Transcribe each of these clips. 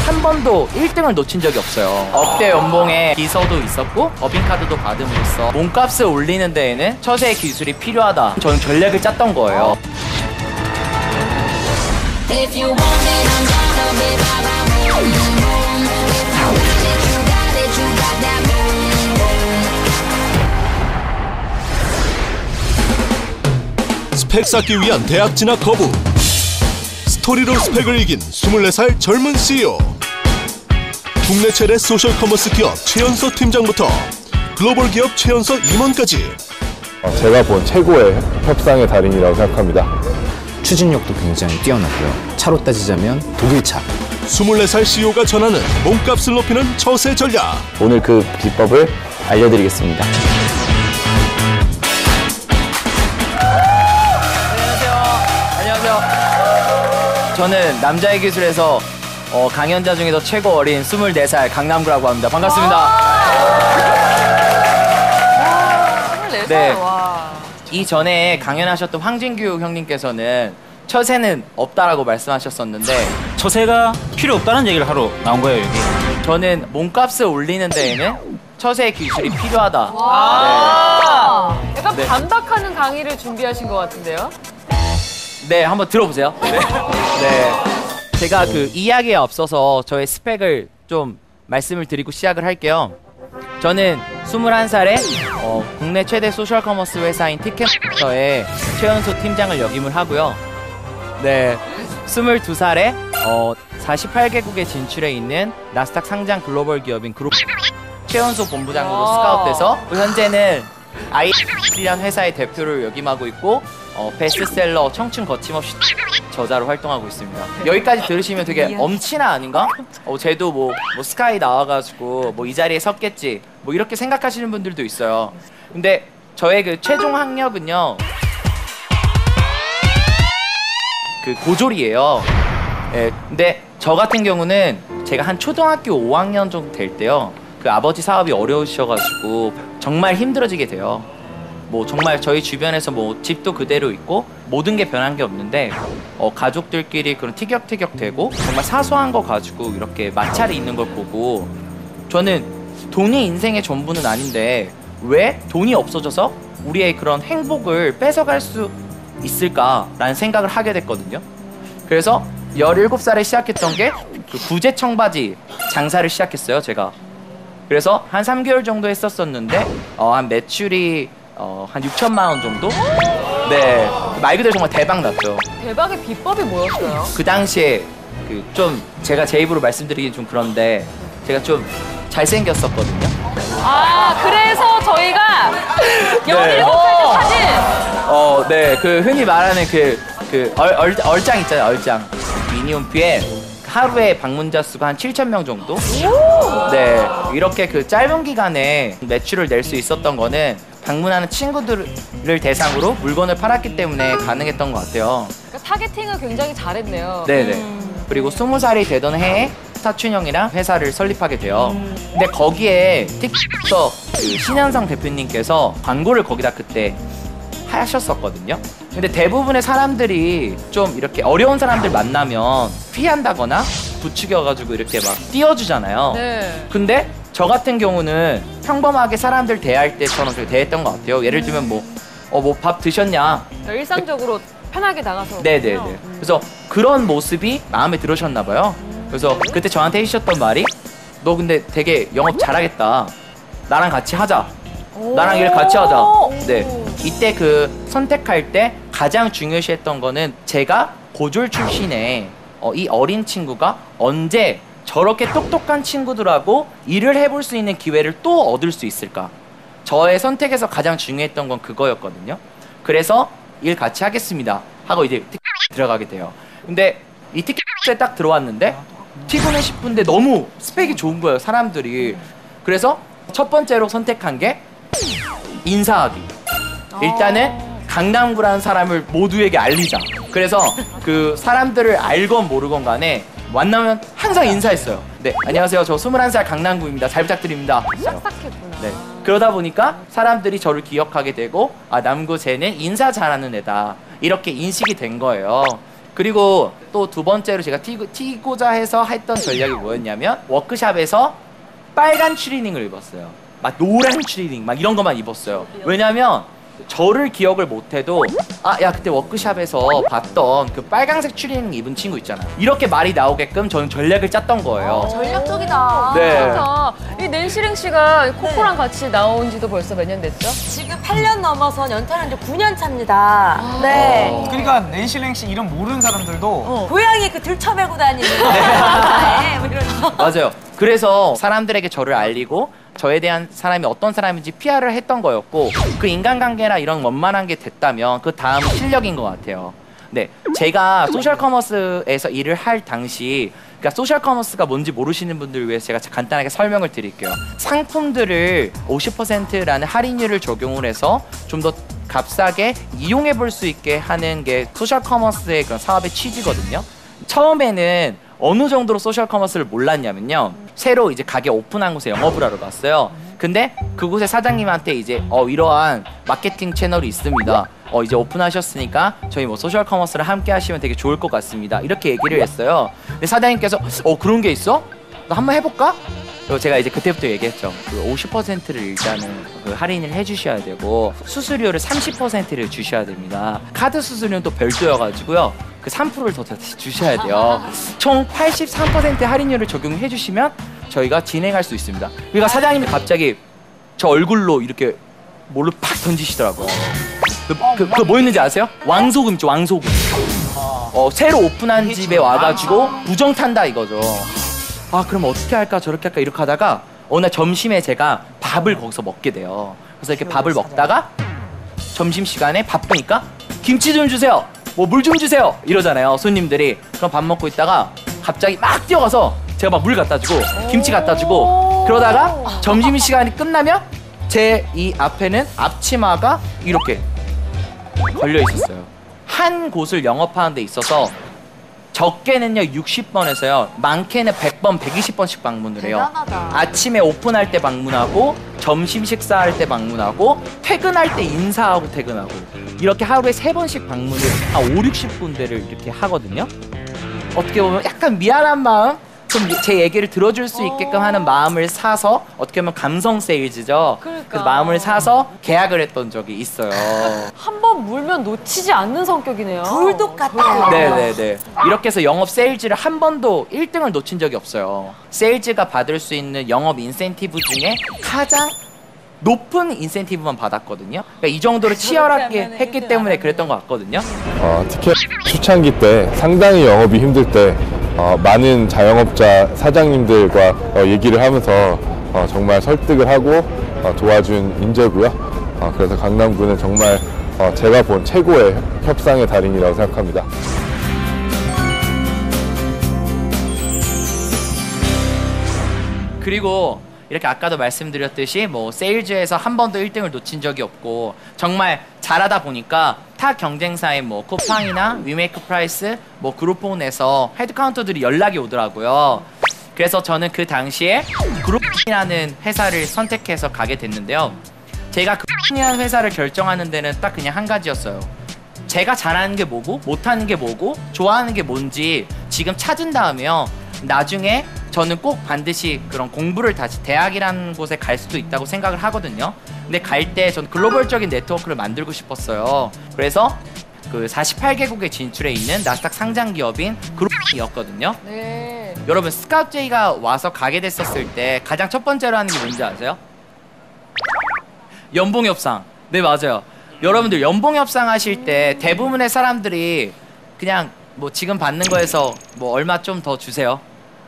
한 번도 1등을 놓친 적이 없어요. 억대 연봉에 기서도 있었고 법인카드도 받음으로써 몸값을 올리는 데에는 처세의 기술이 필요하다. 저는 전략을 짰던 거예요. 스펙 쌓기 위한 대학 진학 거부. 스토리로 스펙을 이긴 24살 젊은 CEO. 국내 최대 소셜 커머스 기업 최연소 팀장부터 글로벌 기업 최연소 임원까지. 제가 본 최고의 협상의 달인이라고 생각합니다. 추진력도 굉장히 뛰어나고요. 차로 따지자면 독일차. 24살 CEO가 전하는 몸값을 높이는 처세 전략. 오늘 그 비법을 알려드리겠습니다. 안녕하세요. 저는 남자의 기술에서 강연자 중에서 최고 어린 24살 강남구라고 합니다. 반갑습니다. 24살? 네. 와. 이전에 강연하셨던 황진규 형님께서는 처세는 없다라고 말씀하셨었는데 처세가 필요 없다는 얘기를 하러 나온 거예요, 여기. 저는 몸값을 올리는 데에는 처세의 기술이 필요하다. 와. 약간 네. 반박하는 강의를 준비하신 것 같은데요? 네, 한번 들어보세요. 네. 제가 그 이야기에 앞서서 저의 스펙을 좀 말씀을 드리고 시작을 할게요. 저는 21살에 국내 최대 소셜 커머스 회사인 티켓마스터의 최연소 팀장을 역임을 하고요. 네, 22살에 48개국에 진출해 있는 나스닥 상장 글로벌 기업인 그룹 최연소 본부장으로 스카웃돼서 현재는 아이라는 회사의 대표를 역임하고 있고 베스트셀러 청춘 거침없이 저자로 활동하고 있습니다. 여기까지 들으시면 되게 엄친아 아닌가? 쟤도 뭐 스카이 나와가지고 뭐 이 자리에 섰겠지 뭐 이렇게 생각하시는 분들도 있어요. 근데 저의 그 최종 학력은요 그 고졸이에요. 예, 근데 저 같은 경우는 제가 한 초등학교 5학년 정도 될 때요 그 아버지 사업이 어려우셔가지고 정말 힘들어지게 돼요. 뭐 정말 저희 주변에서 뭐 집도 그대로 있고 모든 게 변한 게 없는데 가족들끼리 그런 티격태격 되고 정말 사소한 거 가지고 이렇게 마찰이 있는 걸 보고 저는 돈이 인생의 전부는 아닌데 왜 돈이 없어져서 우리의 그런 행복을 뺏어갈 수 있을까라는 생각을 하게 됐거든요. 그래서 17살에 시작했던 게 그 부재 청바지 장사를 시작했어요, 제가. 그래서 한 3개월 정도 했었었는데 한 매출이 한 6천만 원 정도? 네, 말 그대로 정말 대박 났죠. 대박의 비법이 뭐였어요? 그 당시에 그 좀 제가 제 입으로 말씀드리긴 좀 그런데 제가 좀 잘생겼었거든요. 아, 그래서 저희가 17살 때 사진! 네, 그 흔히 말하는 얼짱 있잖아요, 얼짱. 미니홈피에 하루에 방문자 수가 한 7,000명 정도? 네, 이렇게 그 짧은 기간에 매출을 낼 수 있었던 거는 방문하는 친구들을 대상으로 물건을 팔았기 때문에 가능했던 것 같아요. 그러니까 타겟팅을 굉장히 잘했네요. 네네. 그리고 20살이 되던 해에 사춘형이랑 회사를 설립하게 돼요. 근데 거기에 틱톡 그 신현성 대표님께서 광고를 거기다 그때 하셨었거든요. 근데 대부분의 사람들이 좀 이렇게 어려운 사람들 만나면 피한다거나 부추겨가지고 이렇게 막 띄워주잖아요. 네. 근데 저 같은 경우는 평범하게 사람들 대할 때처럼 되게 대했던 것 같아요. 예를 들면 뭐 밥 드셨냐? 일상적으로 편하게 나가서. 네네네. 그래서 그런 모습이 마음에 들으셨나 봐요. 그래서 그때 저한테 해주셨던 말이 너 근데 되게 영업 잘하겠다. 나랑 같이 하자. 나랑 일 같이 하자. 네. 이때 그 선택할 때 가장 중요시했던 거는 제가 고졸 출신의 이 어린 친구가 언제 저렇게 똑똑한 친구들하고 일을 해볼 수 있는 기회를 또 얻을 수 있을까? 저의 선택에서 가장 중요했던 건 그거였거든요. 그래서 일 같이 하겠습니다 하고 이제 들어가게 돼요. 근데 이 티켓에 딱 들어왔는데 튀고는 싶은데 너무 스펙이 좋은 거예요, 사람들이. 그래서 첫 번째로 선택한 게 인사하기. 일단은 강남구라는 사람을 모두에게 알리자. 그래서 그 사람들을 알건 모르건 간에 만나면 항상 인사했어요. 네, 안녕하세요. 저 21살 강남구입니다. 잘 부탁드립니다. 싹싹했구나. 네. 그러다 보니까 사람들이 저를 기억하게 되고 아, 남구 쟤는 인사 잘하는 애다. 이렇게 인식이 된 거예요. 그리고 또 두 번째로 제가 튀고자 해서 했던 전략이 뭐였냐면 워크샵에서 빨간 추리닝을 입었어요. 막 노란 추리닝 막 이런 것만 입었어요. 왜냐면 저를 기억을 못해도 아, 야 그때 워크샵에서 봤던 그 빨강색 추리닝 입은 친구 있잖아. 이렇게 말이 나오게끔 저는 전략을 짰던 거예요. 전략적이다. 네. 진짜. 이 낸시랭 씨가 코코랑 같이 나온 지도 벌써 몇 년 됐죠? 지금 8년 넘어서 연타는 이제 9년 차입니다. 네. 그러니까 낸시랭 씨 이름 모르는 사람들도 고양이 그 들쳐매고 다니는 네. 뭐 이런. 맞아요. 그래서 사람들에게 저를 알리고 저에 대한 사람이 어떤 사람인지 PR을 했던 거였고 그 인간관계나 이런 원만한 게 됐다면 그 다음은 실력인 것 같아요. 네, 제가 소셜커머스에서 일을 할 당시 그러니까 소셜커머스가 뭔지 모르시는 분들을 위해서 제가 간단하게 설명을 드릴게요. 상품들을 50%라는 할인율을 적용을 해서 좀 더 값싸게 이용해 볼 수 있게 하는 게 소셜커머스의 그런 사업의 취지거든요. 처음에는 어느 정도로 소셜커머스를 몰랐냐면요. 새로 이제 가게 오픈한 곳에 영업을 하러 갔어요. 근데 그곳의 사장님한테 이제 이러한 마케팅 채널이 있습니다. 이제 오픈하셨으니까 저희 뭐 소셜커머스를 함께 하시면 되게 좋을 것 같습니다. 이렇게 얘기를 했어요. 근데 사장님께서 그런 게 있어? 나 한번 해볼까? 그리고 제가 이제 그때부터 얘기했죠. 그 50%를 일단은 그 할인을 해주셔야 되고 수수료를 30%를 주셔야 됩니다. 카드 수수료는 또 별도여가지고요. 그 3%를 더 주셔야 돼요. 총 83% 할인율을 적용해 주시면 저희가 진행할 수 있습니다. 그러니까 사장님이 갑자기 저 얼굴로 이렇게 뭘로 팍 던지시더라고요. 그 뭐 있는지 아세요? 왕소금 있죠, 왕소금. 새로 오픈한 집에 와가지고 부정 탄다 이거죠. 아, 그럼 어떻게 할까 저렇게 할까 이렇게 하다가 어느 날 점심에 제가 밥을 거기서 먹게 돼요. 그래서 이렇게 밥을 먹다가 점심시간에 바쁘니까 김치 좀 주세요, 뭐 물 좀 주세요 이러잖아요 손님들이. 그럼 밥 먹고 있다가 갑자기 막 뛰어가서 제가 막 물 갖다 주고 김치 갖다 주고 그러다가 점심시간이 끝나면 제 이 앞에는 앞치마가 이렇게 걸려 있었어요. 한 곳을 영업하는 데 있어서 적게는요 60번에서요 많게는 100번, 120번씩 방문을 해요. 대단하다. 아침에 오픈할 때 방문하고 점심 식사할 때 방문하고 퇴근할 때 인사하고 퇴근하고 이렇게 하루에 3번씩 방문을 한 5, 60군데를 이렇게 하거든요. 어떻게 보면 약간 미안한 마음, 좀 제 얘기를 들어줄 수 있게끔 하는 마음을 사서 어떻게 보면 감성 세일즈죠. 그래서 마음을 사서 계약을 했던 적이 있어요. 한 번 물면 놓치지 않는 성격이네요. 불독 같아요. 네네네. 이렇게 해서 영업 세일즈를 한 번도 1등을 놓친 적이 없어요. 세일즈가 받을 수 있는 영업 인센티브 중에 가장 높은 인센티브만 받았거든요. 그러니까 이 정도로 치열하게 했기 때문에 그랬던 것 같거든요. 티켓 초창기 때 상당히 영업이 힘들 때 많은 자영업자 사장님들과 얘기를 하면서 정말 설득을 하고 도와준 인재고요. 그래서 강남구는 정말 제가 본 최고의 협상의 달인이라고 생각합니다. 그리고 이렇게 아까도 말씀드렸듯이 뭐 세일즈에서 한 번도 1등을 놓친 적이 없고 정말 잘하다 보니까 타 경쟁사인 뭐 쿠팡이나 위메이크 프라이스, 뭐 그룹폰에서 헤드카운터들이 연락이 오더라고요. 그래서 저는 그 당시에 그룹이라는 회사를 선택해서 가게 됐는데요. 제가 그룹이라는 회사를 결정하는 데는 딱 그냥 한 가지였어요. 제가 잘하는 게 뭐고 못하는 게 뭐고 좋아하는 게 뭔지 지금 찾은 다음에요. 나중에 저는 꼭 반드시 그런 공부를 다시 대학이라는 곳에 갈 수도 있다고 생각을 하거든요. 근데 갈 때 전 글로벌적인 네트워크를 만들고 싶었어요. 그래서 그 48개국에 진출해 있는 나스닥 상장 기업인 그룹이었거든요. 네. 여러분 스카우트제이가 와서 가게 됐었을 때 가장 첫 번째로 하는 게 뭔지 아세요? 연봉 협상. 네, 맞아요. 여러분들 연봉 협상 하실 때 대부분의 사람들이 그냥 뭐 지금 받는 거에서 뭐 얼마 좀 더 주세요.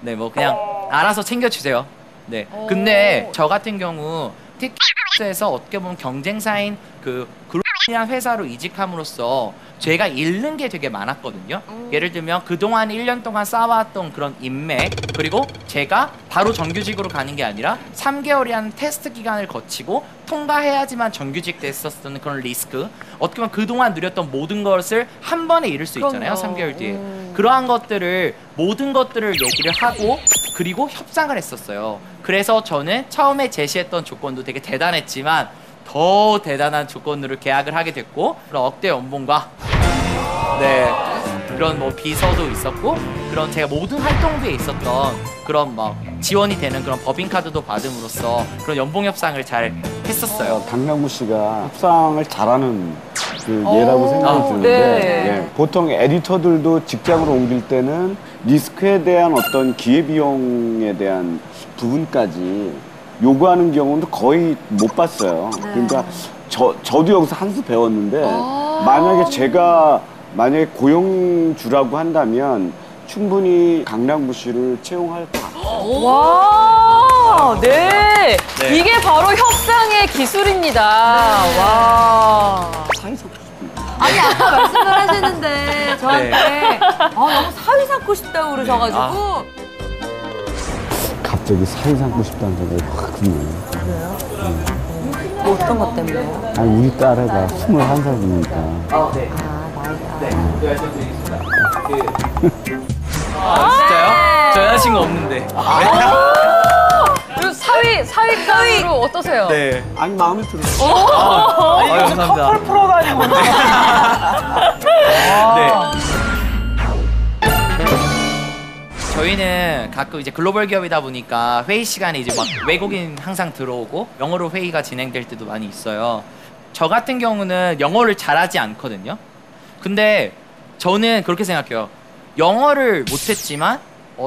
네, 뭐 그냥 알아서 챙겨주세요. 네. 근데 저 같은 경우 티켓에서 어떻게 보면 경쟁사인 그 그룹이란 회사로 이직함으로써 제가 잃는 게 되게 많았거든요. 예를 들면 그동안 1년 동안 쌓아왔던 그런 인맥, 그리고 제가 바로 정규직으로 가는 게 아니라 3개월이라는 테스트 기간을 거치고 통과해야지만 정규직 됐었던 그런 리스크, 어떻게 보면 그동안 누렸던 모든 것을 한 번에 잃을 수 있잖아요. 3개월 뒤에. 그러한 것들을 모든 것들을 얘기를 하고 그리고 협상을 했었어요. 그래서 저는 처음에 제시했던 조건도 되게 대단했지만 더 대단한 조건으로 계약을 하게 됐고 그런 억대 연봉과 네 그런 뭐 비서도 있었고 그런 제가 모든 활동부에 있었던 그런 막 지원이 되는 그런 법인카드도 받음으로써 그런 연봉 협상을 잘 했었어요. 강남구 씨가 협상을 잘하는 그 예라고 생각이 드는데 예, 보통 에디터들도 직장으로 옮길 때는 리스크에 대한 어떤 기회비용에 대한 부분까지 요구하는 경우는 거의 못 봤어요. 그러니까 저도 여기서 한 수 배웠는데 만약에 고용주라고 한다면 충분히 강남구 씨를 채용할 와, 네. 이게 바로 협상의 기술입니다. 와. 아니 아까 말씀을 하셨는데 저한테 너무 사위 삼고 싶다고 그러셔가지고 갑자기 사위 삼고 싶다는 생각이 확 드네요. 뭐 어떤 것 때문에? 아니 우리 딸애가 21살이니까 네, 말씀드리겠습니다. 진짜요? 저 여자친구 없는데. 사위감으로 어떠세요? 네. 아니 마음에 들어요. 감사합니다. 커플 프로가 아니고. 네. 저희는 가끔 이제 글로벌 기업이다 보니까 회의 시간에 이제 막 외국인 항상 들어오고 영어로 회의가 진행될 때도 많이 있어요. 저 같은 경우는 영어를 잘하지 않거든요. 근데 저는 그렇게 생각해요. 영어를 못했지만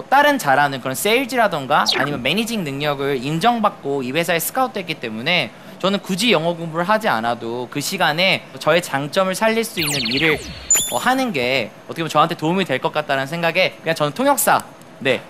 다른 잘하는 그런 세일즈라던가 아니면 매니징 능력을 인정받고 이 회사에 스카우트했기 때문에 저는 굳이 영어 공부를 하지 않아도 그 시간에 저의 장점을 살릴 수 있는 일을 하는 게 어떻게 보면 저한테 도움이 될 것 같다는 생각에 그냥 저는 통역사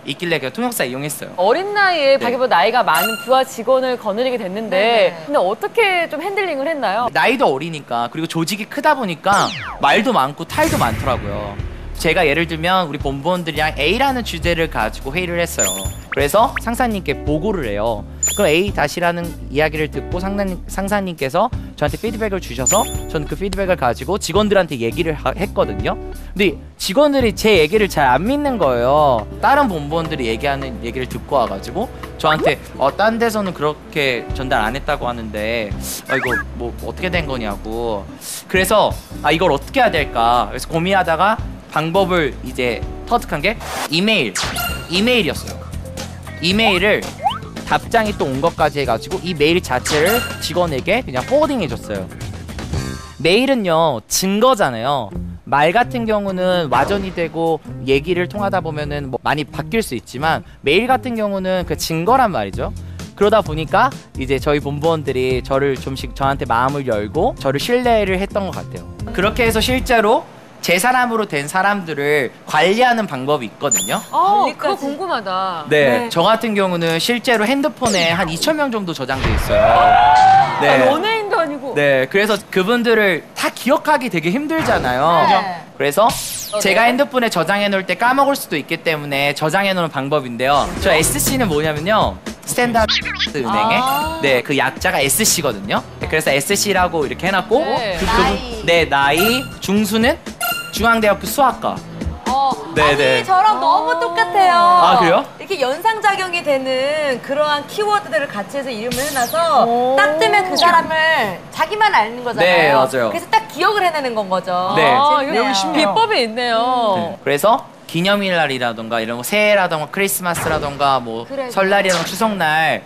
있길래 그냥 통역사 이용했어요. 어린 나이에 자기보다 나이가 많은 부하 직원을 거느리게 됐는데 근데 어떻게 좀 핸들링을 했나요? 나이도 어리니까 그리고 조직이 크다 보니까 말도 많고 탈도 많더라고요. 제가 예를 들면 우리 본부원들이랑 A라는 주제를 가지고 회의를 했어요. 그래서 상사님께 보고를 해요. 그럼 A-라는 이야기를 듣고 상사님께서 저한테 피드백을 주셔서 저는 그 피드백을 가지고 직원들한테 얘기를 했거든요. 근데 직원들이 제 얘기를 잘 안 믿는 거예요. 다른 본부원들이 얘기하는 얘기를 듣고 와가지고 저한테 딴 데서는 그렇게 전달 안 했다고 하는데 이거 뭐 어떻게 된 거냐고. 그래서 이걸 어떻게 해야 될까 그래서 고민하다가 방법을 이제 터득한 게 이메일이었어요. 이메일을 답장이 또 온 것까지 해가지고 이 메일 자체를 직원에게 그냥 포워딩 해줬어요. 메일은요 증거잖아요. 말 같은 경우는 와전이 되고 얘기를 통하다 보면은 뭐 많이 바뀔 수 있지만 메일 같은 경우는 그 증거란 말이죠. 그러다 보니까 이제 저희 본부원들이 저를 좀씩 저한테 마음을 열고 저를 신뢰를 했던 것 같아요. 그렇게 해서 실제로 제 사람으로 된 사람들을 관리하는 방법이 있거든요. 그거 궁금하다. 네, 저 같은 경우는 실제로 핸드폰에 한 2,000명 정도 저장돼 있어요. 네. 연예인도 아니고. 네, 그래서 그분들을 다 기억하기 되게 힘들잖아요. 그래서 제가 핸드폰에 저장해 놓을 때 까먹을 수도 있기 때문에 저장해 놓는 방법인데요. 저 SC는 뭐냐면요. 스탠다드 은행의 그 약자가 SC거든요. 그래서 SC라고 이렇게 해놨고 나이 중수는 중앙대학교 수학과. 아니 저랑 너무 똑같아요. 그래요? 이렇게 연상작용이 되는 그러한 키워드들을 같이 해서 이름을 해놔서 딱 뜨면 그 사람을 자기만 아는 거잖아요. 네, 맞아요. 그래서 딱 기억을 해내는 건 거죠. 네. 이거 비법이 있네요. 그래서 기념일날이라던가 이런 거 새해라던가 크리스마스라던가 뭐 설날이라던가 추석날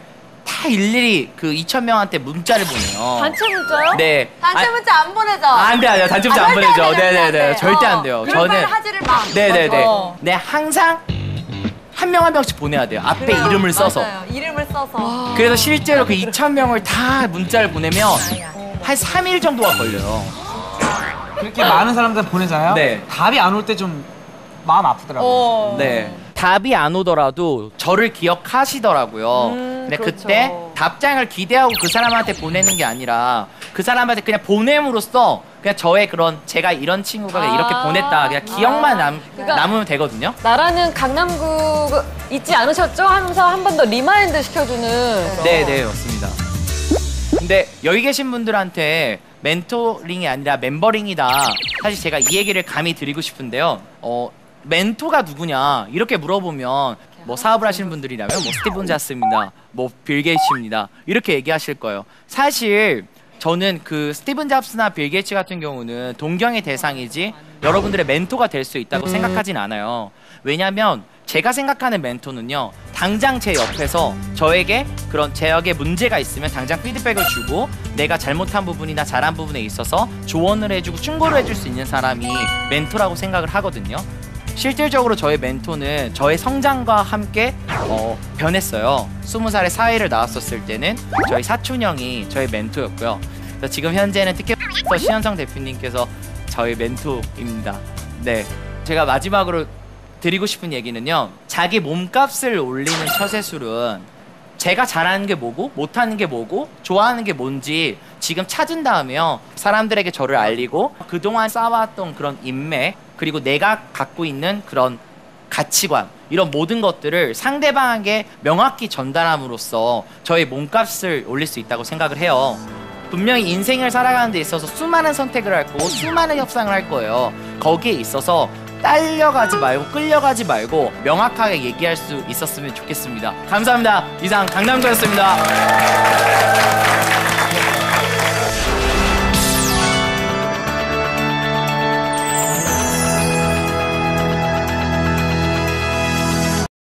다 일일이 그 2,000명한테 문자를 보내요. 단체 문자요? 네. 단체 문자 안 보내죠? 안 돼요. 단체 문자 안 보내죠. 네네네. 절대 안 돼요. 그런 말 하지를 마. 네네네. 네, 항상 한 명 한 명씩 보내야 돼요. 앞에 이름을 써서. 맞아요. 이름을 써서. 그래서 실제로 그 2,000명을 다 문자를 보내면 한 3일 정도가 걸려요. 그렇게 많은 사람들 보내잖아요. 네. 답이 안 올 때 좀 마음 아프더라고요. 네. 답이 안 오더라도 저를 기억하시더라고요. 근데 그때 답장을 기대하고 그 사람한테 보내는 게 아니라 그 사람한테 그냥 보냄으로써 그냥 저의 그런 제가 이런 친구가 이렇게 보냈다 그냥 기억만 남으면 되거든요. 나라는 강남구 잊지 않으셨죠? 하면서 한 번 더 리마인드 시켜주는. 네, 맞습니다. 근데 여기 계신 분들한테 멘토링이 아니라 멤버링이다. 사실 제가 이 얘기를 감히 드리고 싶은데요. 멘토가 누구냐 이렇게 물어보면 뭐 사업을 하시는 분들이라면 뭐 스티븐 잡스입니다, 뭐 빌 게이츠입니다 이렇게 얘기하실 거예요. 사실 저는 그 스티븐 잡스나 빌 게이츠 같은 경우는 동경의 대상이지 여러분들의 멘토가 될 수 있다고 생각하진 않아요. 왜냐면 제가 생각하는 멘토는요, 당장 제 옆에서 저에게 그런 제약에 문제가 있으면 당장 피드백을 주고 내가 잘못한 부분이나 잘한 부분에 있어서 조언을 해주고 충고를 해줄 수 있는 사람이 멘토라고 생각을 하거든요. 실질적으로 저의 멘토는 저의 성장과 함께 변했어요. 20살에 사회를 나왔었을 때는 저희 사촌 형이 저의 멘토였고요. 그래서 지금 현재는 특히서 신현성 대표님께서 저의 멘토입니다. 네, 제가 마지막으로 드리고 싶은 얘기는요, 자기 몸값을 올리는 처세술은 제가 잘하는 게 뭐고 못하는 게 뭐고 좋아하는 게 뭔지 지금 찾은 다음에요, 사람들에게 저를 알리고 그동안 쌓아왔던 그런 인맥, 그리고 내가 갖고 있는 그런 가치관, 이런 모든 것들을 상대방에게 명확히 전달함으로써 저의 몸값을 올릴 수 있다고 생각을 해요. 분명히 인생을 살아가는 데 있어서 수많은 선택을 할 거고 수많은 협상을 할 거예요. 거기에 있어서 딸려가지 말고 끌려가지 말고 명확하게 얘기할 수 있었으면 좋겠습니다. 감사합니다. 이상 강남구였습니다.